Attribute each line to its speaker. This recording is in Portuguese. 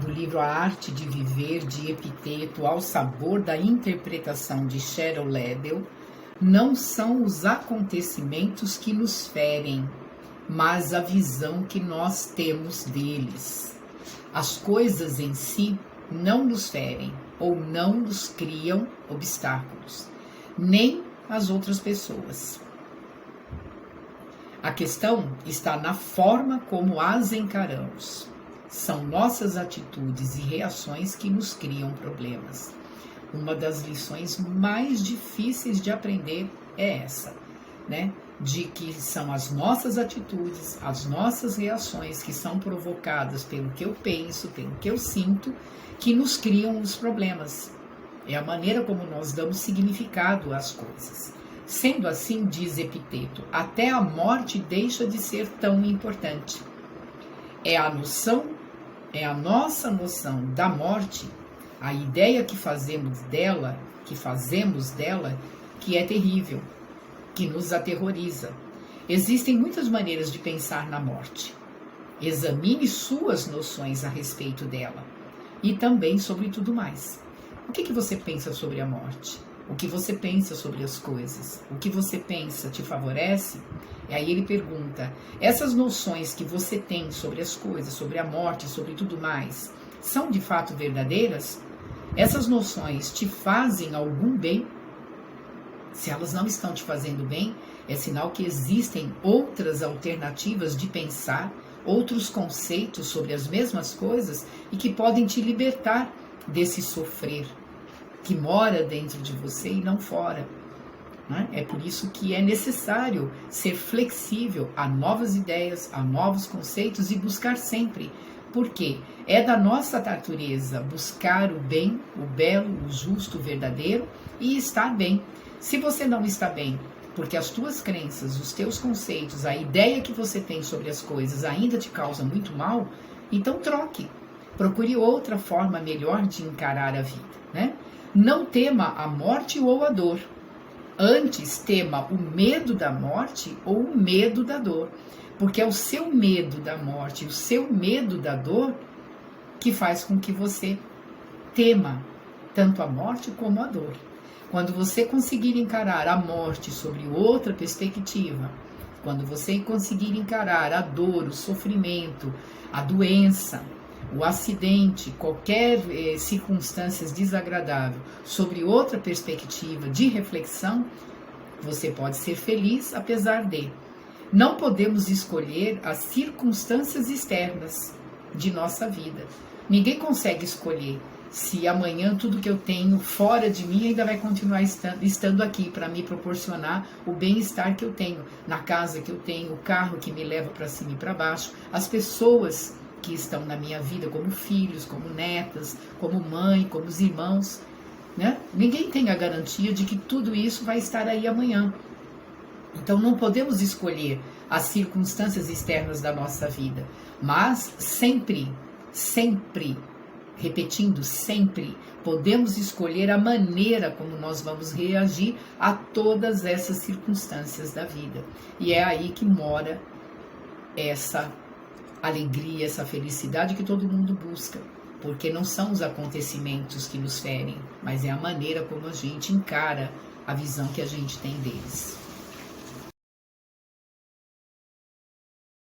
Speaker 1: do livro A Arte de Viver, de Epiteto, ao sabor da interpretação de Cheryl Ledel, não são os acontecimentos que nos ferem, mas a visão que nós temos deles. As coisas em si não nos ferem ou não nos criam obstáculos, nem as outras pessoas. A questão está na forma como as encaramos. São nossas atitudes e reações que nos criam problemas. Uma das lições mais difíceis de aprender é essa, né? De que são as nossas atitudes, as nossas reações que são provocadas pelo que eu penso, pelo que eu sinto, que nos criam os problemas. É a maneira como nós damos significado às coisas. Sendo assim, diz Epiteto, até a morte deixa de ser tão importante. É a nossa noção da morte, a ideia que fazemos dela, que é terrível, que nos aterroriza. Existem muitas maneiras de pensar na morte. Examine suas noções a respeito dela e também sobre tudo mais. O que você pensa sobre a morte? O que você pensa sobre as coisas? O que você pensa te favorece? E aí ele pergunta, essas noções que você tem sobre as coisas, sobre a morte, sobre tudo mais, são de fato verdadeiras? Essas noções te fazem algum bem? Se elas não estão te fazendo bem, é sinal que existem outras alternativas de pensar, outros conceitos sobre as mesmas coisas e que podem te libertar desse sofrer que mora dentro de você e não fora. Né? É por isso que é necessário ser flexível a novas ideias, a novos conceitos e buscar sempre. Porque é da nossa natureza buscar o bem, o belo, o justo, o verdadeiro e estar bem. Se você não está bem, porque as tuas crenças, os teus conceitos, a ideia que você tem sobre as coisas ainda te causa muito mal, então troque. Procure outra forma melhor de encarar a vida, né? Não tema a morte ou a dor. Antes, tema o medo da morte ou o medo da dor. Porque é o seu medo da morte, o seu medo da dor, que faz com que você tema tanto a morte como a dor. Quando você conseguir encarar a morte sobre outra perspectiva, quando você conseguir encarar a dor, o sofrimento, a doença, o acidente, qualquer circunstância desagradável, sobre outra perspectiva de reflexão, você pode ser feliz apesar de. Não podemos escolher as circunstâncias externas de nossa vida. Ninguém consegue escolher se amanhã tudo que eu tenho fora de mim ainda vai continuar estando aqui para me proporcionar o bem-estar que eu tenho, na casa que eu tenho, o carro que me leva para cima e para baixo, as pessoas que estão na minha vida, como filhos, como netas, como mãe, como os irmãos, né? Ninguém tem a garantia de que tudo isso vai estar aí amanhã. Então não podemos escolher as circunstâncias externas da nossa vida, mas sempre, repetindo, sempre podemos escolher a maneira como nós vamos reagir a todas essas circunstâncias da vida. E é aí que mora essa alegria, essa felicidade que todo mundo busca, porque não são os acontecimentos que nos ferem, mas é a maneira como a gente encara a visão que a gente tem deles.